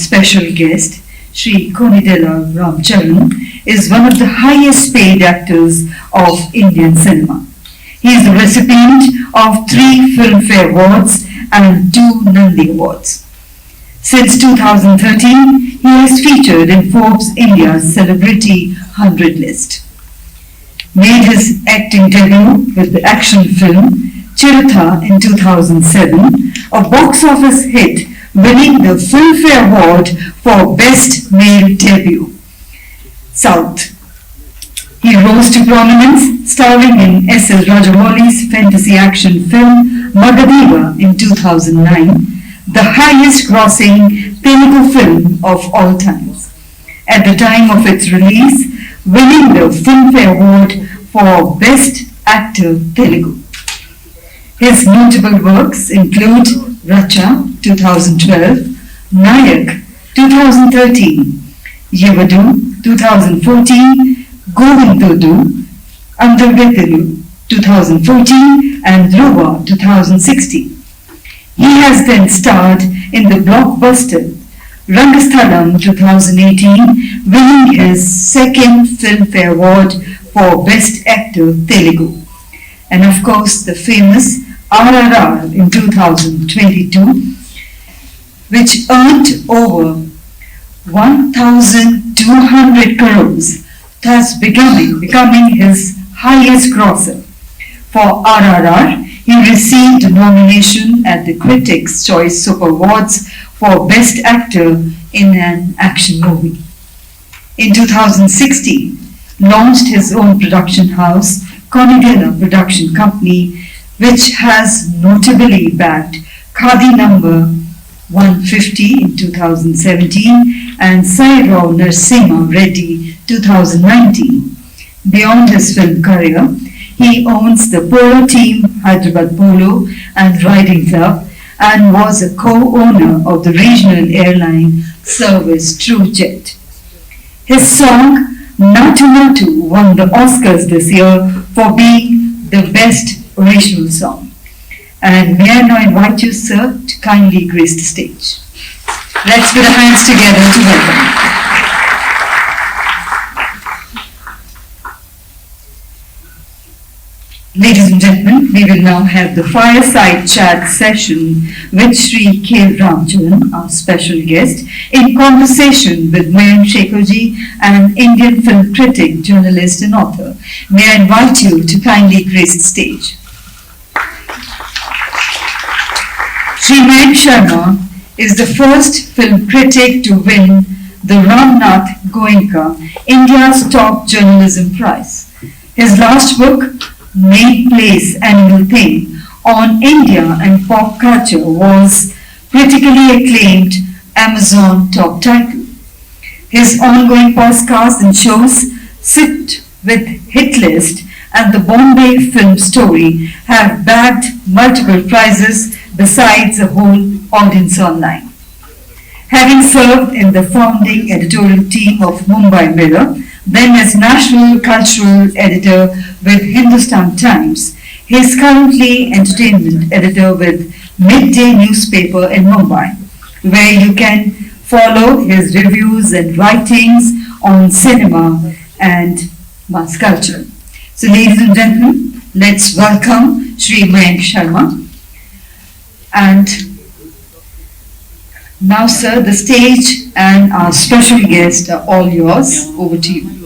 special guest, Sri Konidela Ramcharan, is one of the highest paid actors of Indian cinema. He is the recipient of 3 Filmfare Awards and 2 Nandi Awards. Since 2013, he is featured in Forbes India's Celebrity 100 list. Made his acting debut with the action film Chirutha in 2007, a box office hit, winning the Filmfare Award for Best Male Debut. South. He rose to prominence starring in S.S. Rajamouli's fantasy action film Magadeva in 2009, the highest grossing Telugu film of all times. At the time of its release, winning the Filmfare Award for Best Actor Telugu. His notable works include Racha 2012, Nayak 2013, Yevadu 2014, Govindodu, Andarvetelu 2014 and Dhruva 2016. He has then starred in the blockbuster Rangasthalam 2018, winning his second Filmfare Award for Best Actor Telugu. And of course the famous RRR in 2022, which earned over 1,200 crores, thus becoming his highest grosser. For RRR, he received a nomination at the Critics' Choice Super Awards for Best Actor in an Action Movie. In 2016, launched his own production house, Konidela Production Company, which has notably backed Khadi number 150 in 2017 and Sairao Narasimha Reddy 2019. Beyond his film career, he owns the Polo Team Hyderabad Polo and Riding Club and was a co-owner of the regional airline service TrueJet. His song Natu Natu won the Oscars this year for being the best original song. And may I now invite you, sir, to kindly grace the stage. Let's put our hands together to welcome. Ladies and gentlemen, we will now have the fireside chat session with Sri K. Ramcharan, our special guest, in conversation with Mayank Shekharji, an Indian film critic, journalist and author. May I invite you to kindly grace the stage. Sri Mayank Sharma is the first film critic to win the Ramnath Goenka, India's top journalism prize. His last book, Made Place Animal Thing, on India and pop culture was critically acclaimed Amazon top title. His ongoing podcasts and shows, Sit with Hitlist and the Bombay Film Story, have bagged multiple prizes besides a whole audience online. Having served in the founding editorial team of Mumbai Mirror, then as National Cultural Editor with Hindustan Times, he is currently Entertainment Editor with Midday newspaper in Mumbai, where you can follow his reviews and writings on cinema and mass culture. So ladies and gentlemen, let's welcome Sri Mayank Sharma. And now, sir, the stage and our special guest are all yours. Over to you.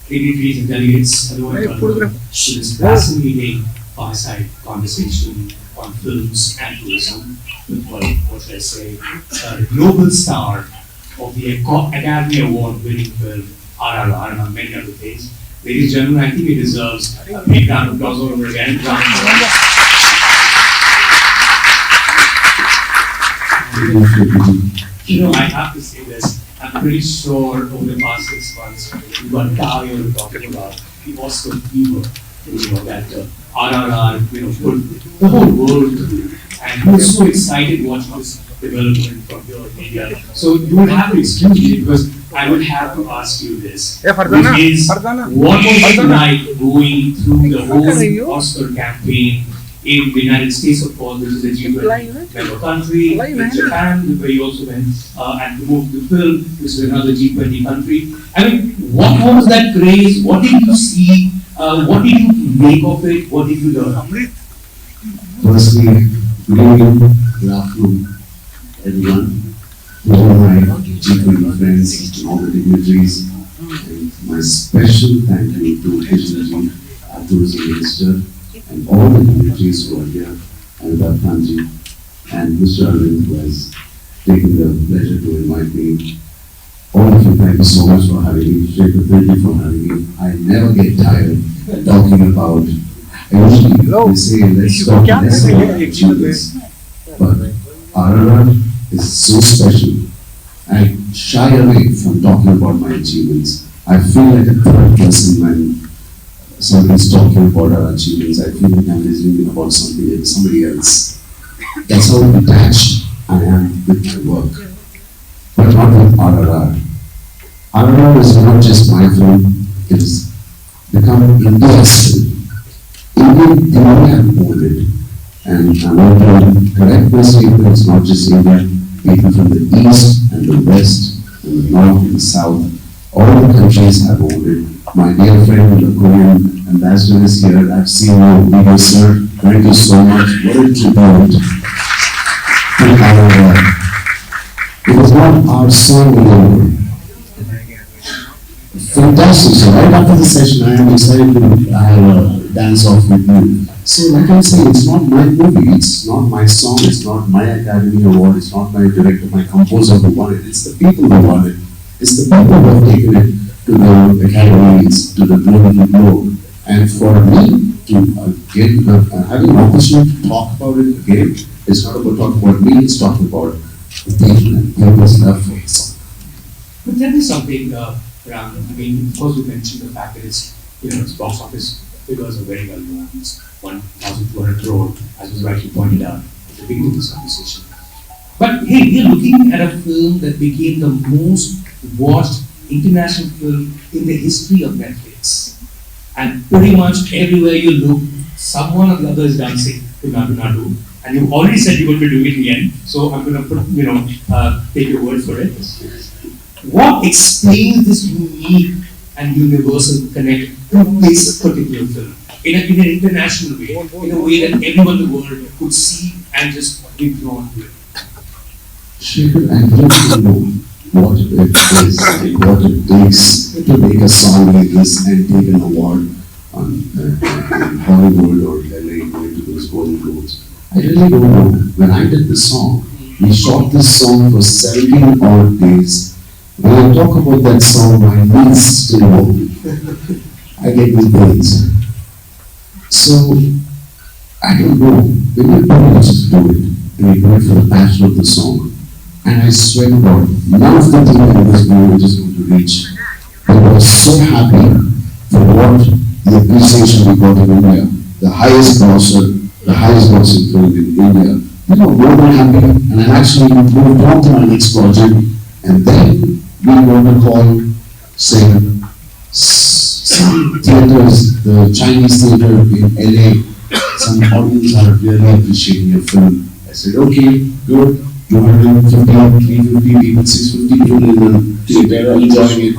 Ladies and delegates, hello and welcome to this fascinating fireside conversation on films and tourism with what should I say, a global star of the Academy Award winning film RRR and many other things. Ladies and gentlemen, I think he deserves a big round of applause all over again. You know, I have to say this. I'm pretty sure over the past 6 months, we've got Dario talking about the Oscar fever that RRR, put the whole world through. And he was so excited watching this development from here in India. So you would have to excuse me because I would have to ask you this. Which is, what was it like going through the whole Oscar campaign in the United States, of course, which is a G20 member country, in Japan, where you also went and promoted the film, which is another G20 country. I mean, what was that craze? What did you see? What did you make of it? What did you learn? Firstly, good evening, good afternoon, everyone. To all my G20 friends and all the dignitaries, and my special thank you to Krishnaji, our tourism minister, and all the dignitaries who are here, and Kanji, and Mr. Arvind, who has taken the pleasure to invite me. All of you, thank you so much for having me. Shekhar, thank you for having me. I never get tired talking about. Usually, they say let's talk less about achievements, but RRR is so special. I shy away from talking about my achievements. I feel like a third person when somebody's talking about our achievements. I feel like I'm listening about somebody else. That's how detached I am with my work. But not with RRR. RRR is not just my film, it has become India's film. India have owned it. And I want to correct my statement, it's not just India. People from the east and the west and the north and the south, all the countries have owned it. My dear friend, the Korean ambassador is here. I've seen your video, sir. Thank you so much. What a tribute to our it was not our song alone. Fantastic. So right after the session, I am excited to have a dance off with you. So like I'm saying, it's not my movie, it's not my song, it's not my Academy Award, it's not my director, my composer who won it, it's the people who won it. It's the people who have taken it to the academies, to the global globe. And for me to get having an opportunity to talk about it again, it's not about talking about me, it's talking about the people and people's love for it. But tell me something, Ram. I mean, of course, you mentioned the fact that its box office figures are very well known. It's 1,200 crore, as was rightly pointed out at the beginning of this conversation. But hey, we're looking at a film that became the most watched international film in the history of Netflix. And pretty much everywhere you look, someone or the other is dancing to Nadu Nadu. And you've already said you're going to do it in the end, so I'm going to take your word for it. What explains this unique and universal connect to this particular film in an international way, in a way that everyone in the world could see and just be drawn to it? Shekhar, I don't know what it is and what it takes to make a song like this and take an award in Hollywood or LA going to those Golden Globes. I really don't know. When I did this song, we shot this song for 17 odd days. When I talk about that song, my knees still wobble. I get these pains. So, I don't know. When you do it, just do it. And you do it for the passion of the song. And I swear to God, none of the team in this movie is going to reach. But I was so happy for what the appreciation we got in India. The highest grossing film in India. More than happy. And I actually moved on to my next project. And then we want to call, say, some theaters, the Chinese theater in LA, some audience are really appreciating your film. I said, okay, good. 250, 350 people, 650 people in the theater enjoying it.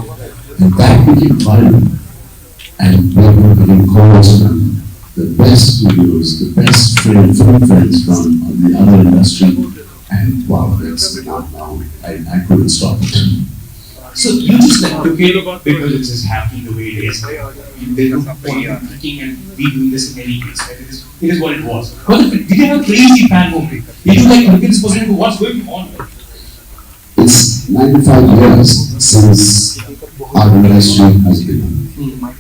And that became viral. And we were getting calls from the best studios, the best film friends from the other industry. And wow, that's not now. I couldn't stop it. So you just took it because it's just happening the way it is. There's no point in thinking and we doing this in any case. Right? It is what it was. Did you have a crazy fan movie? Did you look at this person and go, what's going on? It's 95 years since our industry has begun.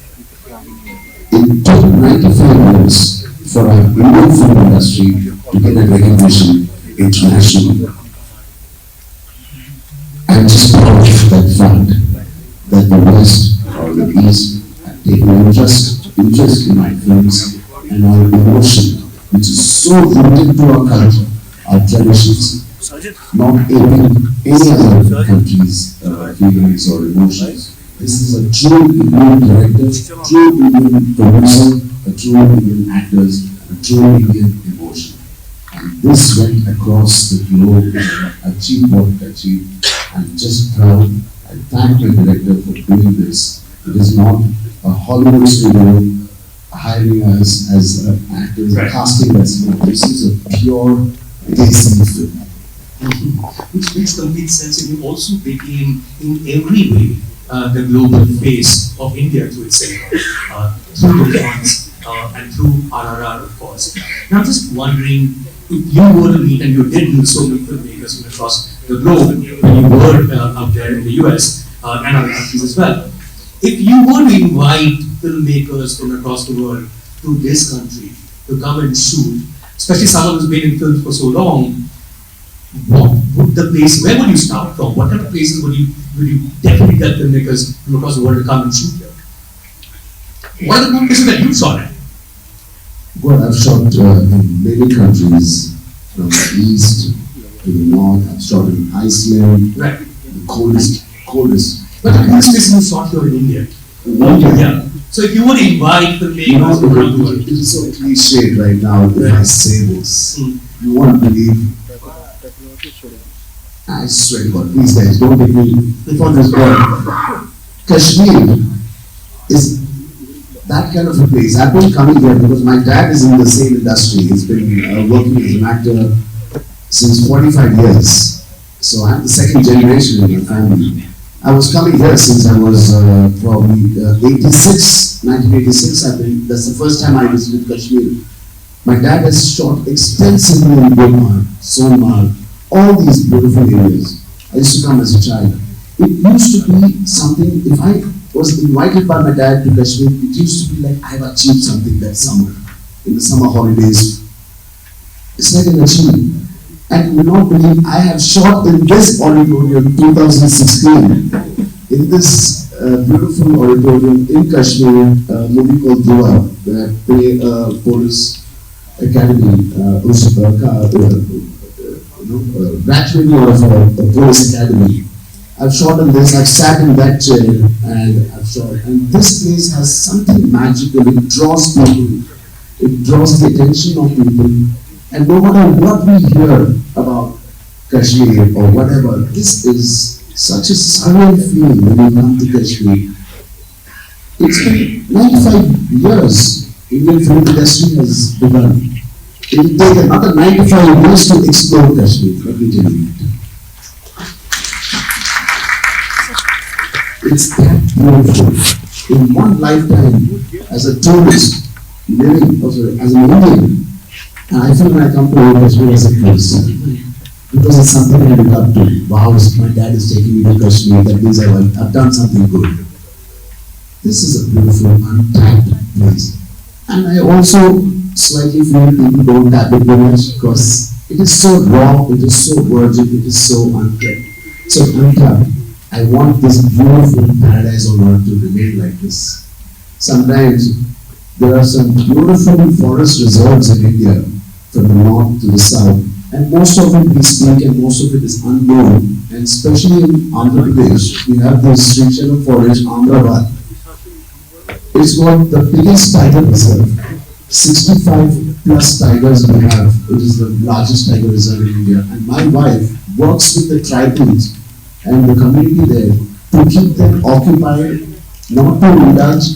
It took 95 years for our Indian film industry to get a recognition internationally. I'm just proud of that fact that the West or the East have taken interest interest in my films and our emotion, which is so rooted to our culture, our traditions, not any other country's feelings or emotions. This is a true Indian director, true Indian producer, a true Indian actors, a true Indian emotion. And this went across the globe and achieved what it achieved. I'm just proud. I thank my director for doing this. It is not a Hollywood studio hiring us as actors, casting us. This is a pure Desi film. Which makes complete sense, and you also became, in every way, the global face of India through its cinema, through the films, and through RRR, of course. Now, just wondering, if you were to meet, and you did meet so many filmmakers from across the globe when you were out there in the US and other countries as well, if you were to invite filmmakers from across the world to this country to come and shoot, especially someone who's been in film for so long, what would the place, where would you start from? What kind of places would you definitely get filmmakers from across the world to come and shoot here? What are the places that you shot at? Well, I've shot in many countries, from the east to the north. I've shot in Iceland, Right. the coldest. But the best places you shot here in India. Yeah. So if you would invite filmmakers from around the world. It is so cliche right now if I say this. You won't believe. I swear to God, please guys, don't take me before this word. Kashmir is that kind of a place. I've been coming here because my dad is in the same industry. He's been working as an actor since 45 years. So I'm the second generation in my family. I was coming here since I was probably 1986. That's the first time I visited Kashmir. My dad has shot extensively in Gulmarg, Sonmarg, all these beautiful areas. I used to come as a child. It used to be something, if I was invited by my dad to Kashmir, it used to be like I've achieved something that summer, in the summer holidays. It's like an achievement. And you will not believe, I have shot in this auditorium 2016, in this beautiful auditorium in Kashmir, a movie called Dua, where police academy, graduating out of a police academy. I've shot in this, I've sat in that chair, and I've shot. And this place has something magical, it draws people, it draws the attention of people. And no matter what we hear about Kashmir or whatever, this is such a surreal feeling when you come to Kashmir. It's been 95 years Indian film industry has begun. It will take another 95 years to explore Kashmir, let me tell you. It's that beautiful. In one lifetime, as a tourist, living, as an Indian, and I feel when I come to Kashmir as a tourist, because it's something I look up to. Wow, my dad is taking me to Kashmir, that means I've done something good. This is a beautiful, untapped place. And I also slightly feel people don't tap it very much because it is so raw, it is so virgin, it is so unkept, so untapped. I want this beautiful paradise on earth to remain like this. Sometimes there are some beautiful forest reserves in India, from the north to the south, and most of it we speak and most of it is unknown. And especially in Andhra Pradesh, we have this Srichala forest, Amravati. It's got the biggest tiger reserve. 65 plus tigers we have. It is the largest tiger reserve in India. And my wife works with the tribals and the community there to keep them occupied, not to indulge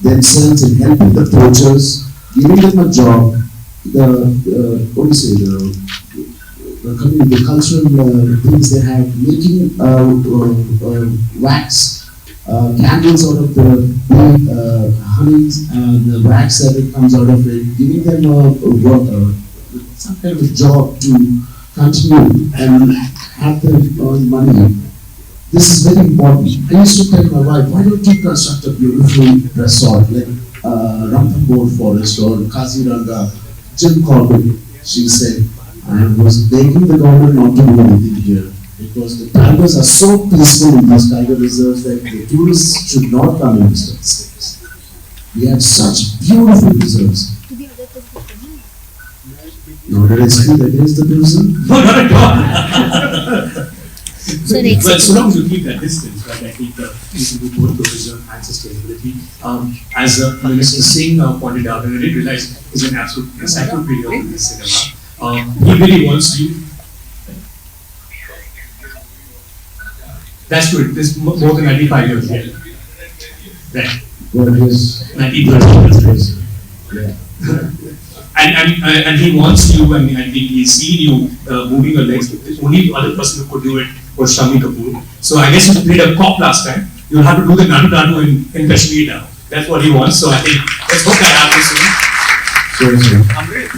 themselves in helping the poachers, giving them a job. The cultural things they have, making wax, candles out of the honeys, the wax that it comes out of it, giving them some kind of a job to continue and have them earn money. This is very important. I used to tell my wife, why don't you construct a beautiful resort like Ranthambore Forest or Kaziranga, Jim Corbett? She said, I was begging the government not to do anything here because the tigers are so peaceful in these tiger reserves that the tourists should not come and visit this place. We have such beautiful preserves. Now, did I speak against the preserve? No, not at all. Sorry, Well, so long as you keep that distance, right, I think you can do both tourism and sustainability. As Minister Singh pointed out, and I didn't realize he's an absolute encyclopedia in this cinema. He really wants you. That's good. There's more than 95 years here. Right. Well, yes. 1930 years. Yeah. And he wants you, I mean, I think he's seen you moving your legs. The only other person who could do it was Shami Kapoor. So I guess you played a cop last time. You'll have to do the nanu in Kashmir now. That's what he wants. So I think let's hope that happens soon. So,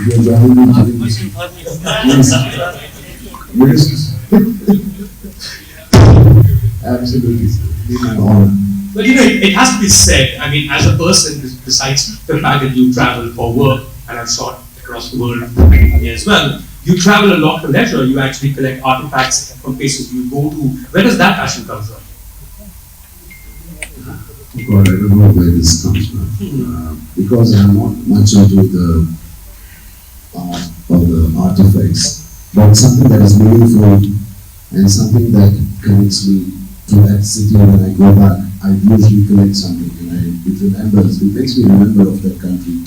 you're driving me yes. Absolutely. It's my honor. But you know, it has to be said, I mean, as a person, besides the fact that you travel for work, and I've shot across the world as well, you travel a lot for leisure, you actually collect artifacts from places you go to. Where does that passion come from? God, I don't know where this comes from. Because I'm not much into the art or the artifacts, but something that is meaningful and something that connects me to that city when I go back. I usually collect something and it makes me remember of that country.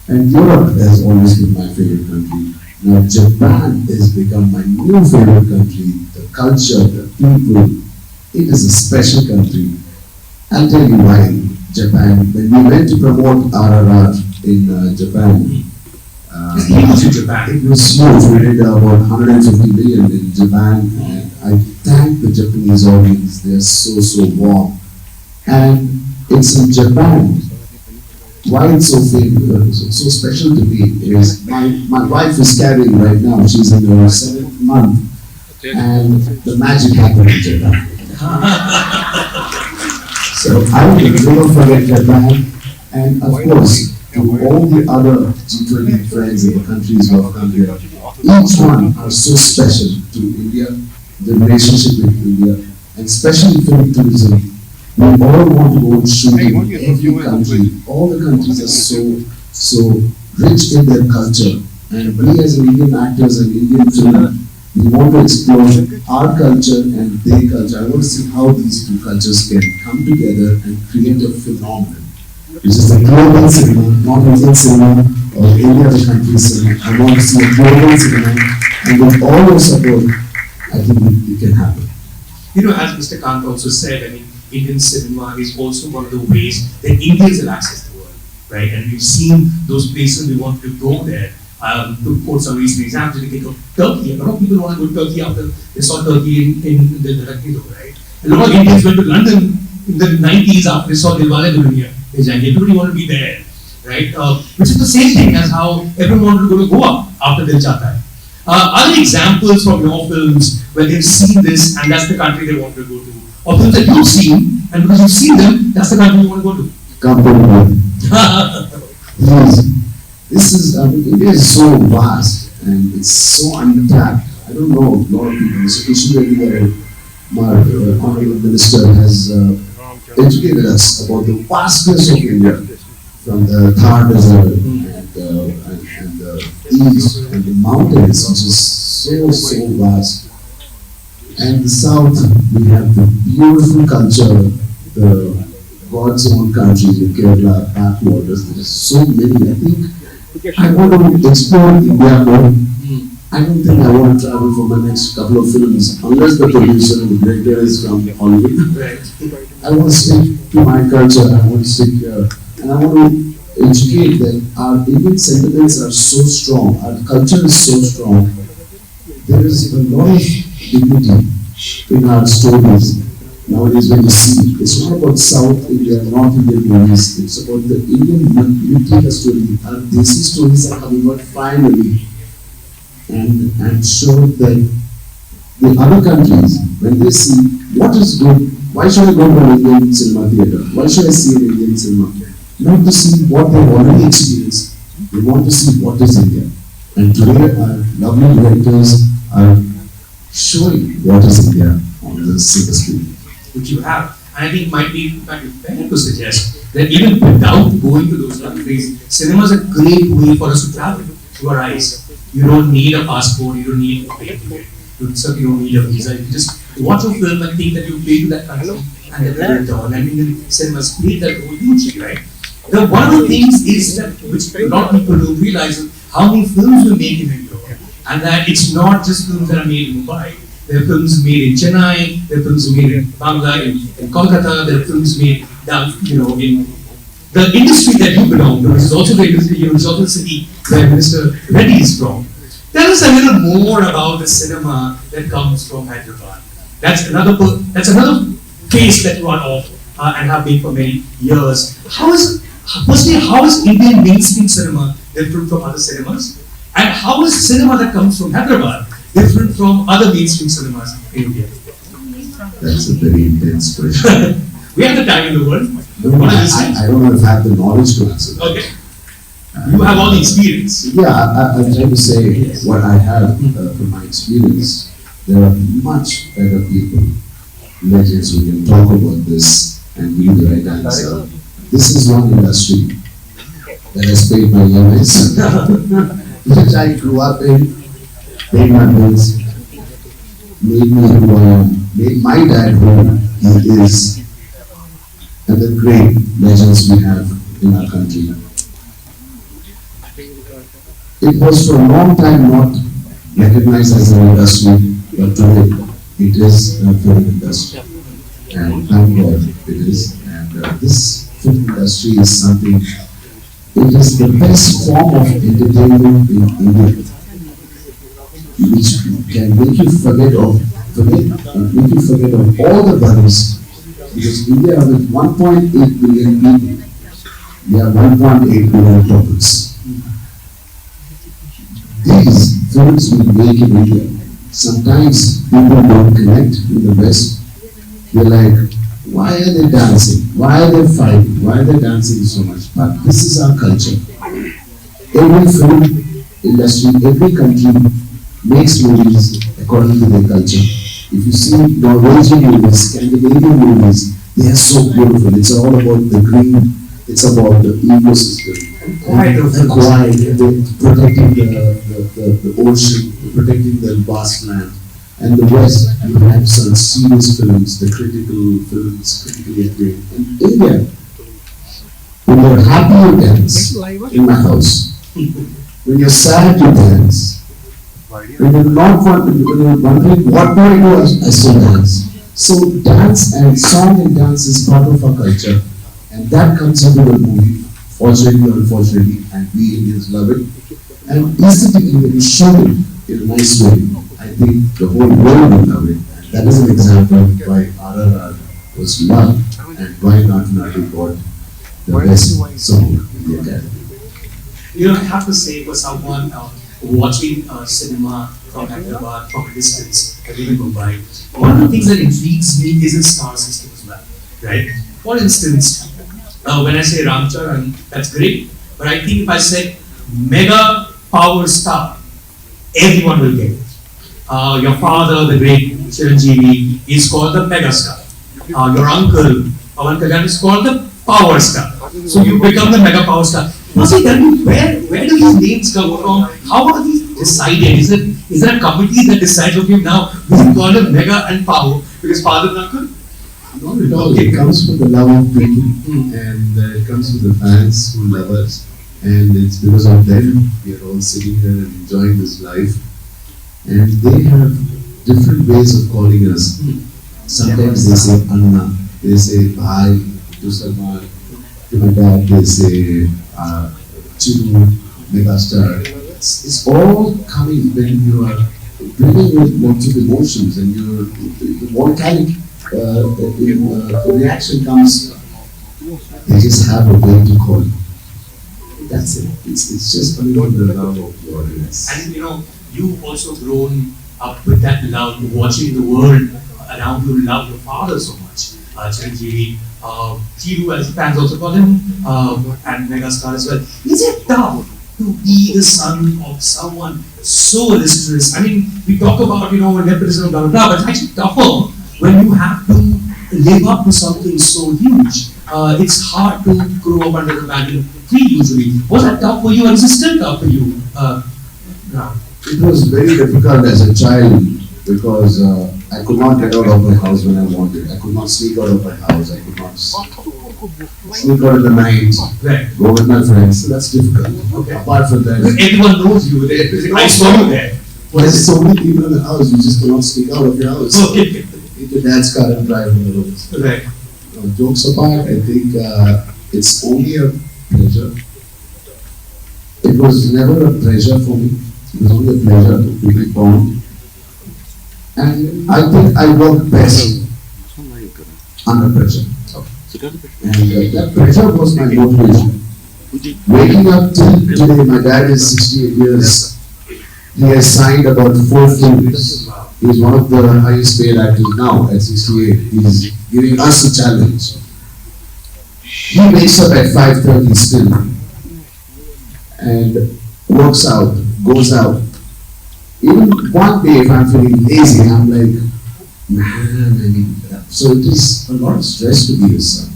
And Europe has always been my favorite country. Now Japan has become my new favorite country. The culture, the people, it is a special country. I'll tell you why. Japan, when we went to promote RRR in Japan, it was huge. We did about 150 million in Japan, and I thank the Japanese audience. They are so warm. And it's in Japan. Why it's so famous, so special to me is my wife is carrying right now. She's in her 7th month, and the magic happened in Japan. So I will never forget Japan, and of course, to all the other G20 friends in the countries who have come here, each one are so special to India, the relationship with India, and especially film tourism. We all want to go and shoot in every country. All the countries are so rich in their culture. And we as Indian actors and Indian film, we want to explore our culture and their culture. I want to see how these two cultures can come together and create a phenomenon, which is the global cinema, not Indian cinema or any other country's cinema. I want to see a global cinema, and with all your support, I think it can happen. You know, as Mr. Kant also said, I mean, Indian cinema is also one of the ways that Indians have access to the world, right? And we've seen those places, we want to go there. To quote some recent examples, we think of Turkey. A lot of people want to go to Turkey after they saw Turkey in the Rakhido, right? A lot of Indians went to London in the 90s after they saw Dilwale Dulhaniya Le Jayenge. Everybody wanted to be there, right? Which is the same thing as how everyone wanted to go to Goa after Dil Chahta Hai. Other examples from your films where they've seen this and that's the country they want to go to? Or films that you've seen, and because you've seen them, that's the country you want to go to. This is, India is so vast and it's so untapped. I don't know, a lot of people, especially my honorable minister has educated us about the vastness of India, from the Thar Desert and the east and the mountains, which is so vast. And the south, we have the beautiful culture, the God's own country, the Kerala backwaters. There are so many. I think I want to explore India more. I don't think I want to travel for my next couple of films unless the producer and the director is from Hollywood. I want to stick to my culture. I want to stick here, and I want to educate that our Indian sentiments are so strong. Our culture is so strong. There is a lot of dignity in our stories. Nowadays when you see, it's not about South India, North Indian movies, it's about the Indian beauty story. Our Desi stories are coming out finally. And show that the other countries, when they see what is good, why should I go to an Indian cinema theatre? Why should I see an Indian cinema? Not to see what they've already experienced, they want to see what is India. And today our lovely directors are showing what is India on the silver screen. Which you have. And I think it might be fair to suggest that even without going to those countries, cinema is a great way for us to travel through our eyes. You don't need a passport, you don't need a plane ticket, you certainly don't need a visa. You just watch a film and think that you've been to that country and then you return. I mean, the cinemas played that role hugely, right? One of the things is that, which a lot of people don't realize, is how many films we make in India. And that it's not just films that are made in Mumbai. There are films made in Chennai, there are films made in Bangla, in Kolkata, there are films made down, in the industry that you belong to, which is also the industry, it's also the city where Mr. Reddy is from. Tell us a little more about the cinema that comes from Hyderabad. That's another face that you are of and have been for many years. How is Indian mainstream cinema different from other cinemas? And how is cinema that comes from Hyderabad different from other mainstream cinemas in India? That's a very intense question. We have the time in the world. No, I don't know if I have the knowledge to answer that. Okay. You have all the experience. Yeah, I'm trying to say what I have from my experience. There are much better people, legends who can talk about this and give the right answer. This is one industry that has paid my EMS. Which I grew up in, paid my bills, made me who I am, made my dad who he is, and the great legends we have in our country. It was for a long time not recognized as an industry, but today it is a film industry. And thank God it is. And this film industry is something. It is the best form of entertainment in India, which can make you forget of all the worries. Because India with 1.8 billion people, we have 1.8 billion problems. These films we make in India, sometimes people don't connect with the West. They're like, why are they dancing? Why are they fighting? Why are they dancing so much? But this is our culture. Every film industry, every country makes movies according to their culture. If you see Norwegian movies, Scandinavian movies, they are so beautiful. It's all about the green, it's about the ecosystem. The quiet, protecting the ocean, protecting the vast land. And the West, you have some serious films, the critical films, critically acclaimed. In India, when you're happy, you dance in my house. When you're sad, you dance. When you're not when you're wondering what do I do, I still dance. So dance and song and dance is part of our culture, and that comes into the movie, fortunately or unfortunately, and we Indians love it. And aesthetically, when you show it in a nice way, I think the whole world will love it. And that is an example why RRR was loved and why Natu Natu got the best song in the Academy. I have to say, for someone watching cinema from Hyderabad from a distance, living in Mumbai, one of the things that intrigues me is the star system as well, right? For instance, when I say Ramcharan, that's great, but I think if I said mega power star, everyone will get it. Your father, the great Chiranjeevi, is called the mega star. Your uncle, Pawan Kalyan, is called the power star. So you become the mega power star. Masi, tell me, where do these names come from? How are these decided? Is there a committee that decides, okay, now we call them mega and power because father and uncle? Not at all. It comes from the love of people and it comes from the fans who love us. And it's because of them we are all sitting here and enjoying this life. And they have different ways of calling us. Sometimes they say Anna, they say Bhai, to Salman, to my dad, they say Chinu, Megastar. It's all coming when you are bringing in lots of emotions and the volcanic reaction comes. They just have a way to call it. That's it. It's just only the love of the audience. And you've also grown up with that love, watching the world around you, love your father so much. Chiranjeevi, Chiru as fans also call him, and Megastar as well. Is it tough to be the son of someone so illustrious? I mean, we talk about, nepotism, blah, blah, blah, but it's actually tougher when you have to live up to something so huge. It's hard to grow up under the banner tree usually. Was that tough for you, and is it still tough for you? Ram? It was very difficult as a child because I could not get out of my house when I wanted. I could not sneak out of my house. I could not sneak out in the night, Right. go with my friends. So that's difficult. Okay. Apart from that, Everyone knows you. I saw you there. there's so many people in the house, you just cannot sneak out of your house. Okay. Take your dad's car and drive on the roads. Right. Jokes apart, I think it's only a pleasure. It was never a pleasure for me. It was only a pleasure to be born. And I think I work best under pressure. And that pressure was my motivation. Waking up till today, my dad is 68 years. He has signed about 4 films. He's one of the highest paid actors now at 68. He's giving us a challenge. He wakes up at 5:30 still and works out, goes out. Even one day if I'm feeling lazy, I'm like, man, I mean, so it is a lot of stress to be a son.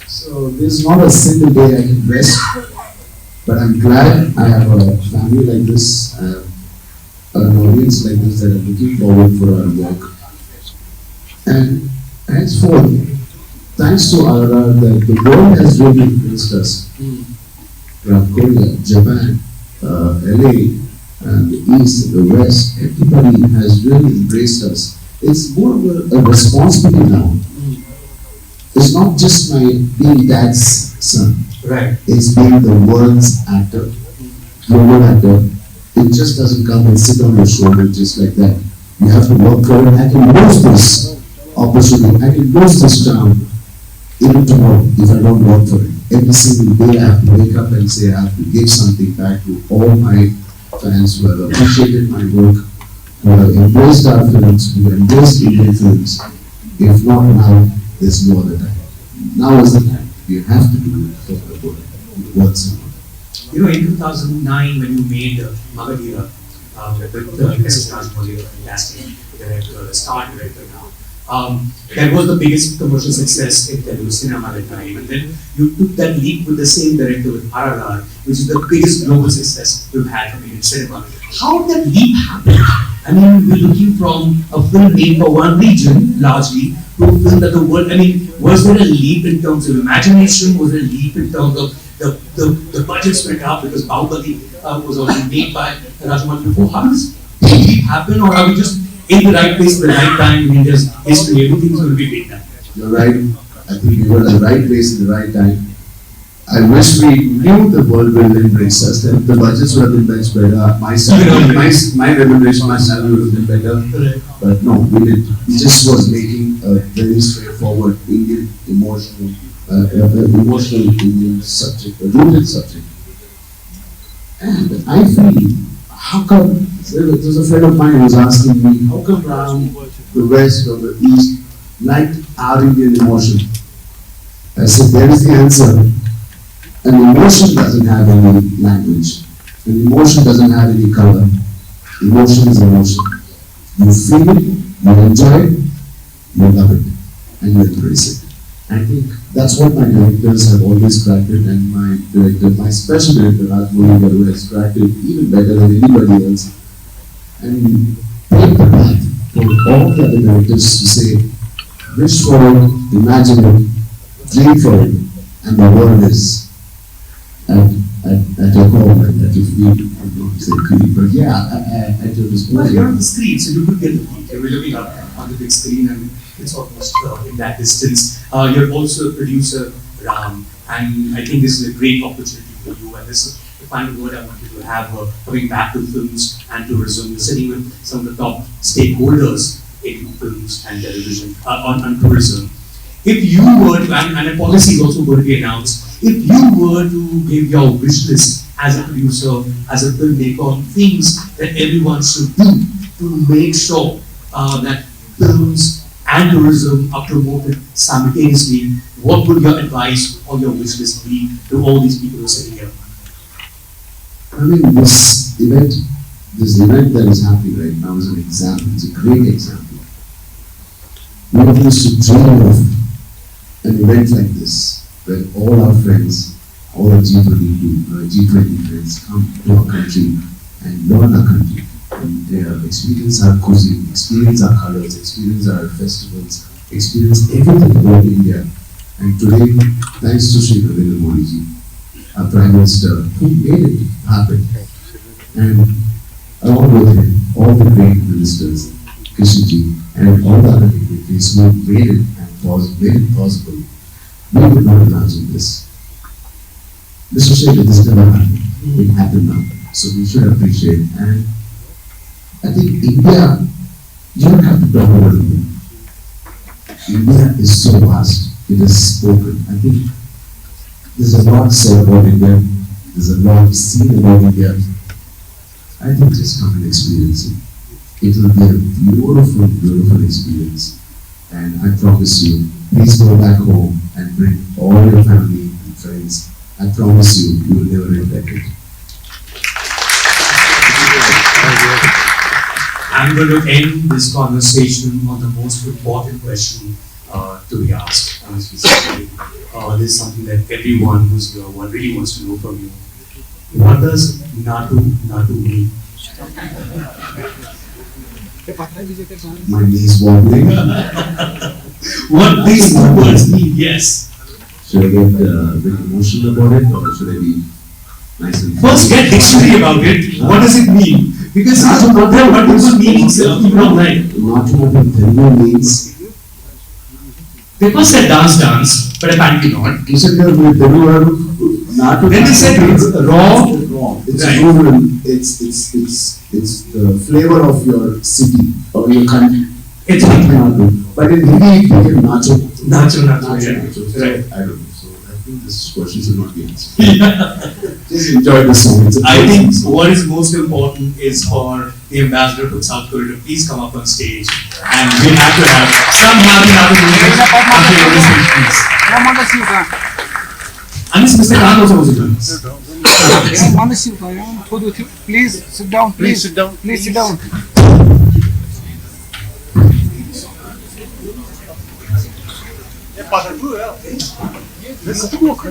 So there's not a single day I can rest, but I'm glad I have a family like this, an audience like this that are looking forward for our work. And henceforth, thanks to Aurora, the world has really influenced us. From Korea, Japan, LA, and the East and the West, everybody has really embraced us. It's more of a responsibility now. It's not just my being dad's son. Right. It's being the world's actor, global actor. It just doesn't come and sit on your shoulder just like that. You have to work for it. I can lose this opportunity. I can lose this charm even tomorrow if I don't work for it. Every single day I have to wake up and say I have to give something back to all my fans who have appreciated my work, who have embraced our films, who have embraced Indian films. If not now, there's no other time. Now is the time. You have to do it for the world. What's it? You know, in 2009, when you made Magadira, with S.S. Rajmouli, a fantastic director, a star director now, that was the biggest commercial success in Telugu cinema at the time. And then you took that leap with the same director with RRR, which is the biggest global success we've had from Indian cinema. How did that leap happen? I mean, we're looking from a film made for one region, largely, to a film that the world, I mean, was there a leap in terms of imagination? Was there a leap in terms of the budgets went up because Bahubali was already made by Rajmouli before? How does this leap happen, or are we just in the right place at the right time in India's history? Everything's going to be made now. You're right. I think we were at the right place at the right time. I wish we knew the world will embrace us, that the budgets would have been much better, my salary, my remuneration, my salary would have been better. But no, we didn't. He just was making a very straightforward Indian emotional Indian subject, a rooted subject. And I feel, how come, there's a friend of mine who was asking me, how come Ram, the West or the East, liked our Indian emotion? I said, there is the answer. An emotion doesn't have any language. An emotion doesn't have any color. Emotion is emotion. You feel it, you enjoy it, you love it, and you embrace it. I think that's what my directors have always cracked it, and my special director, Rajmouli, has cracked it even better than anybody else. And paved the path for all the other directors to say, wish for it, imagine it, dream for it, and the world is at your home and at your feet. I don't say feet, but yeah, at your disposal. Well, you're on the screen, so you could get the feet. You're looking up on the big screen, and it's almost in that distance. You're also a producer, Ram, and I think this is a great opportunity for you. And this is the final word I want you to have coming back to films and tourism. You're sitting with some of the top stakeholders in films and television on tourism. If you were to, and a policy is also going to be announced, if you were to give your wish list as a producer, as a filmmaker, on things that everyone should do to make sure that films and tourism are promoted simultaneously, what would your advice or your wish list be to all these people who are sitting here? I mean, this event that is happening right now is an example. It's a great example. We always used to dream of an event like this, where all our friends, all our G20 friends come to our country and learn our country, and experience our cuisine, experience our colors, experience our festivals, experience everything about India. And today, thanks to Sri Narendra Modi ji, our Prime Minister, who made it happen. And along with him, all the great ministers, Kishanji, and all the other dignitaries who made it possible, we would not imagine this. Mr. Sheikh, this never happened. It happened now. So we should appreciate. And I think India, you don't have to talk about India. India is so vast. It is spoken. I think there's a lot said about India. There's a lot seen about India. I think just come and experience it. It will be a beautiful, beautiful experience. And I promise you, please go back home and bring all your family and friends. I promise you, you will never regret it. I'm going to end this conversation on the most important question to be asked. Honestly speaking, this is something that everyone who's here really wants to know from you. What does Natu mean? My knees wobbling. What these two words mean? Yes. Should I get a bit emotional about it, or should I be nice and First, get dictionary about it. What does it mean? Because there are multiple meanings even online. Natu in Telugu means. They first said dance, but apparently not. You said there will be Telugu. Natu. Then they said it's raw. It's Right. rural. It's the flavor of your city or your country. It's Natu. But in Hindi, it became nacho. Nacho, yeah. So, Right. I don't know. So I think this question should not be answered. Just enjoy the song. It's a I great think song. what is most important is for the ambassador from South Korea to please come up on stage, and we have to have some happy music after your speech, please. And this Mr. Khan also was join us. Please sit down. Please sit down. Please sit down. Patrulha, ela. Esse é tudo louco.